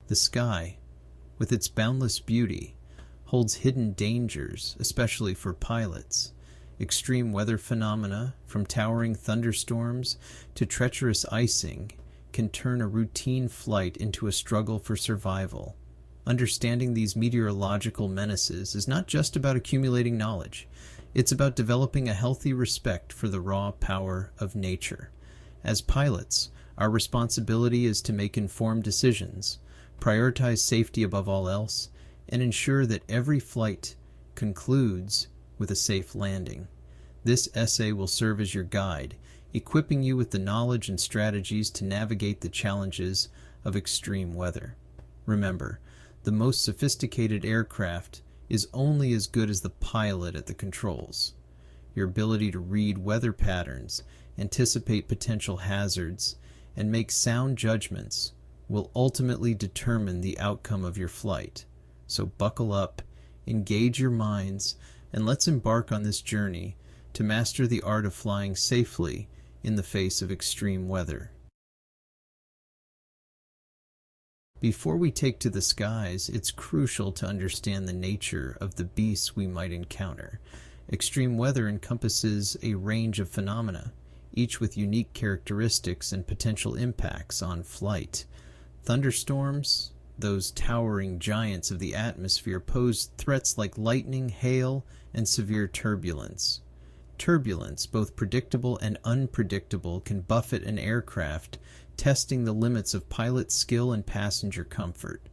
The sky, with its boundless beauty, holds hidden dangers, especially for pilots. Extreme weather phenomena, from towering thunderstorms to treacherous icing, can turn a routine flight into a struggle for survival. Understanding these meteorological menaces is not just about accumulating knowledge. It's about developing a healthy respect for the raw power of nature. As pilots, our responsibility is to make informed decisions, prioritize safety above all else, and ensure that every flight concludes with a safe landing. This essay will serve as your guide, equipping you with the knowledge and strategies to navigate the challenges of extreme weather. Remember, the most sophisticated aircraft is only as good as the pilot at the controls. Your ability to read weather patterns, anticipate potential hazards, and make sound judgments will ultimately determine the outcome of your flight. So buckle up, engage your minds, and let's embark on this journey to master the art of flying safely in the face of extreme weather. Before we take to the skies, it's crucial to understand the nature of the beasts we might encounter. Extreme weather encompasses a range of phenomena, each with unique characteristics and potential impacts on flight. Thunderstorms, those towering giants of the atmosphere, pose threats like lightning, hail, and severe turbulence. Turbulence, both predictable and unpredictable, can buffet an aircraft, testing the limits of pilot skill and passenger comfort.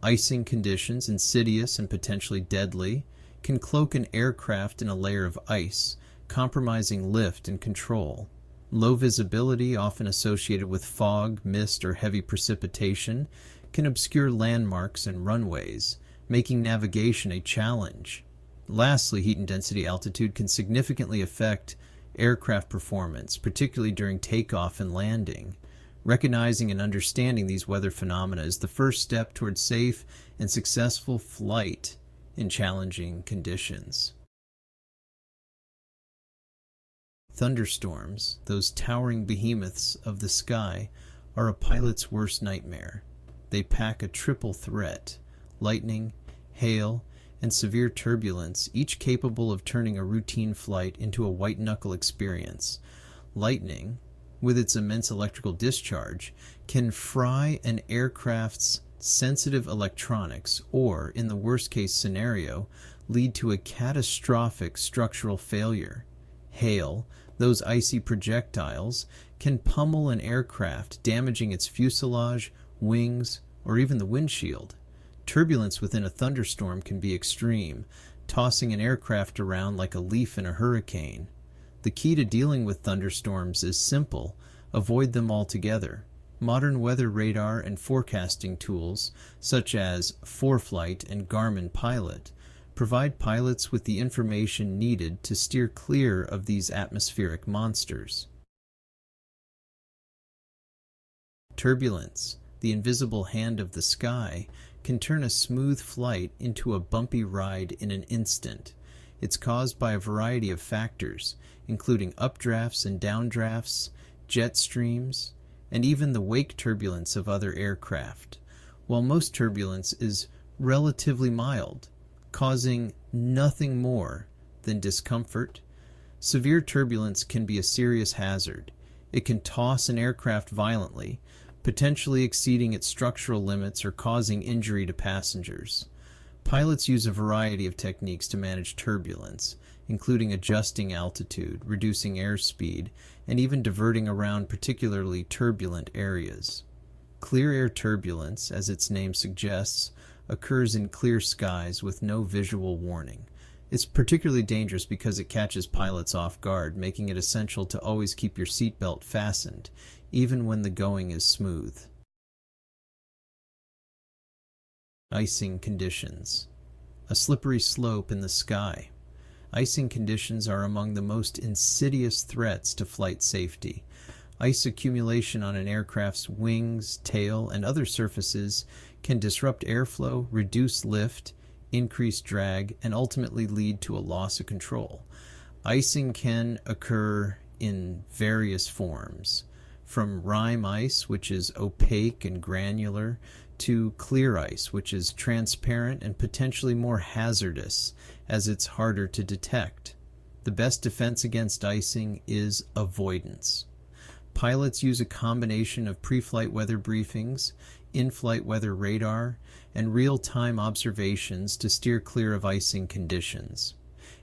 Icing conditions, insidious and potentially deadly, can cloak an aircraft in a layer of ice, compromising lift and control. Low visibility, often associated with fog, mist, or heavy precipitation, can obscure landmarks and runways, making navigation a challenge. Lastly, heat and density altitude can significantly affect aircraft performance, particularly during takeoff and landing. Recognizing and understanding these weather phenomena is the first step towards safe and successful flight in challenging conditions. Thunderstorms, those towering behemoths of the sky, are a pilot's worst nightmare. They pack a triple threat: lightning, hail, and severe turbulence, each capable of turning a routine flight into a white-knuckle experience. Lightning, with its immense electrical discharge, can fry an aircraft's sensitive electronics or, in the worst-case scenario, lead to a catastrophic structural failure. Hail, those icy projectiles, can pummel an aircraft, damaging its fuselage, wings, or even the windshield. Turbulence within a thunderstorm can be extreme, tossing an aircraft around like a leaf in a hurricane. The key to dealing with thunderstorms is simple: avoid them altogether. Modern weather radar and forecasting tools, such as ForeFlight and Garmin Pilot, provide pilots with the information needed to steer clear of these atmospheric monsters. Turbulence, the invisible hand of the sky, can turn a smooth flight into a bumpy ride in an instant. It's caused by a variety of factors, including updrafts and downdrafts, jet streams, and even the wake turbulence of other aircraft. While most turbulence is relatively mild, causing nothing more than discomfort, severe turbulence can be a serious hazard. It can toss an aircraft violently, potentially exceeding its structural limits or causing injury to passengers. Pilots use a variety of techniques to manage turbulence, including adjusting altitude, reducing airspeed, and even diverting around particularly turbulent areas. Clear air turbulence, as its name suggests, occurs in clear skies with no visual warning. It's particularly dangerous because it catches pilots off guard, making it essential to always keep your seatbelt fastened, even when the going is smooth. Icing conditions. A slippery slope in the sky. Icing conditions are among the most insidious threats to flight safety. Ice accumulation on an aircraft's wings, tail, and other surfaces can disrupt airflow, reduce lift, increase drag, and ultimately lead to a loss of control. Icing can occur in various forms, from rime ice, which is opaque and granular, to clear ice, which is transparent and potentially more hazardous as it's harder to detect. The best defense against icing is avoidance. Pilots use a combination of pre-flight weather briefings, in-flight weather radar, and real-time observations to steer clear of icing conditions.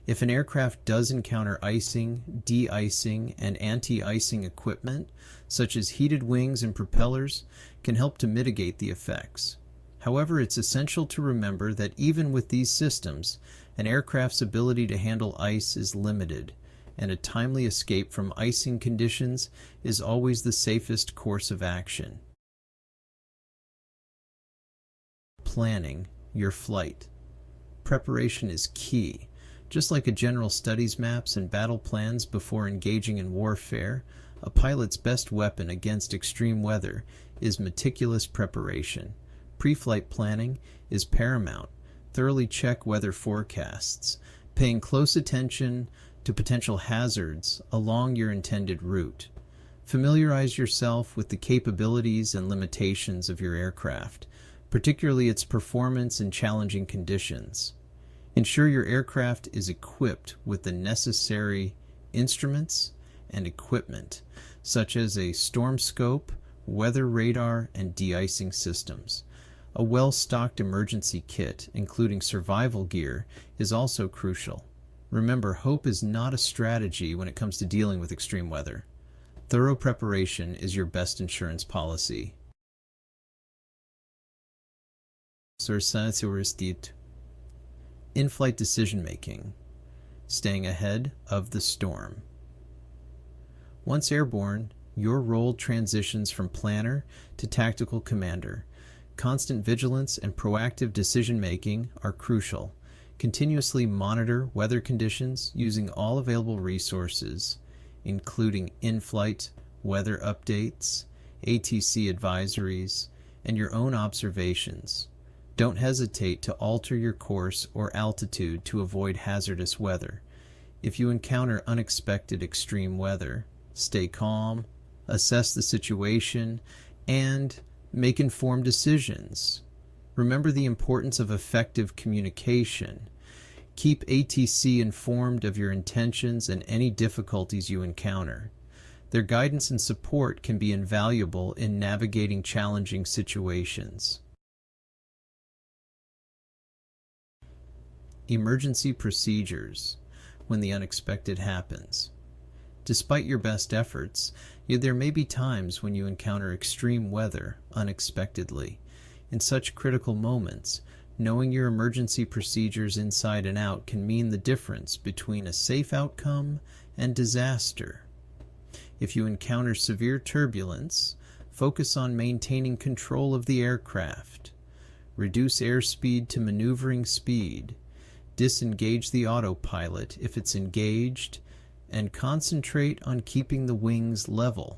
If an aircraft does encounter icing, de-icing, and anti-icing equipment, such as heated wings and propellers, can help to mitigate the effects. However, it's essential to remember that even with these systems, an aircraft's ability to handle ice is limited, and a timely escape from icing conditions is always the safest course of action. Planning your flight. Preparation is key. Just like a general studies maps and battle plans before engaging in warfare, a pilot's best weapon against extreme weather is meticulous preparation. Pre-flight planning is paramount. Thoroughly check weather forecasts, paying close attention to potential hazards along your intended route. Familiarize yourself with the capabilities and limitations of your aircraft, particularly its performance in challenging conditions. Ensure your aircraft is equipped with the necessary instruments and equipment, such as a storm scope, weather radar, and de-icing systems. A well-stocked emergency kit, including survival gear, is also crucial. Remember, hope is not a strategy when it comes to dealing with extreme weather. Thorough preparation is your best insurance policy. In-flight decision-making. Staying ahead of the storm. Once airborne, your role transitions from planner to tactical commander. Constant vigilance and proactive decision-making are crucial. Continuously monitor weather conditions using all available resources, including in-flight weather updates, ATC advisories, and your own observations. Don't hesitate to alter your course or altitude to avoid hazardous weather. If you encounter unexpected extreme weather, stay calm, assess the situation, and make informed decisions. Remember the importance of effective communication. Keep ATC informed of your intentions and any difficulties you encounter. Their guidance and support can be invaluable in navigating challenging situations. Emergency procedures when the unexpected happens. Despite your best efforts, there may be times when you encounter extreme weather unexpectedly. In such critical moments, knowing your emergency procedures inside and out can mean the difference between a safe outcome and disaster. If you encounter severe turbulence, focus on maintaining control of the aircraft. Reduce airspeed to maneuvering speed. Disengage the autopilot if it's engaged, and concentrate on keeping the wings level.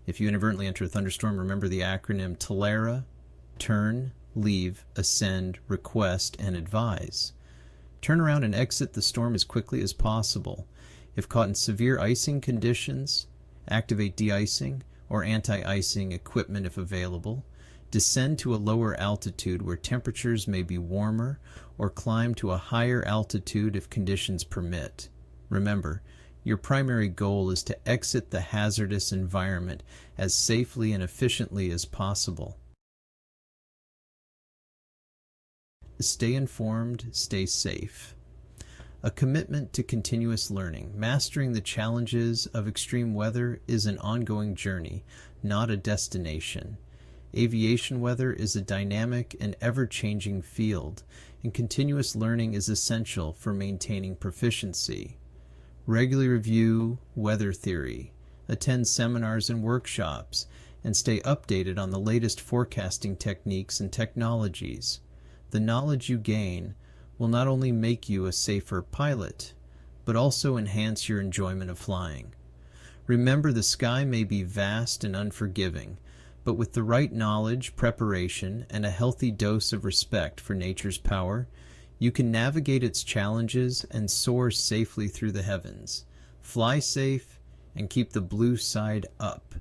If you inadvertently enter a thunderstorm, remember the acronym TLARA: turn, leave, ascend, request, and advise. Turn around and exit the storm as quickly as possible. If caught in severe icing conditions, activate de-icing or anti-icing equipment if available. Descend to a lower altitude where temperatures may be warmer, or climb to a higher altitude if conditions permit. Remember, your primary goal is to exit the hazardous environment as safely and efficiently as possible. Stay informed, stay safe. A commitment to continuous learning. Mastering the challenges of extreme weather is an ongoing journey, not a destination. Aviation weather is a dynamic and ever-changing field, and continuous learning is essential for maintaining proficiency. Regularly review weather theory, attend seminars and workshops, and stay updated on the latest forecasting techniques and technologies. The knowledge you gain will not only make you a safer pilot, but also enhance your enjoyment of flying. Remember, the sky may be vast and unforgiving, but with the right knowledge, preparation, and a healthy dose of respect for nature's power, you can navigate its challenges and soar safely through the heavens. Fly safe and keep the blue side up.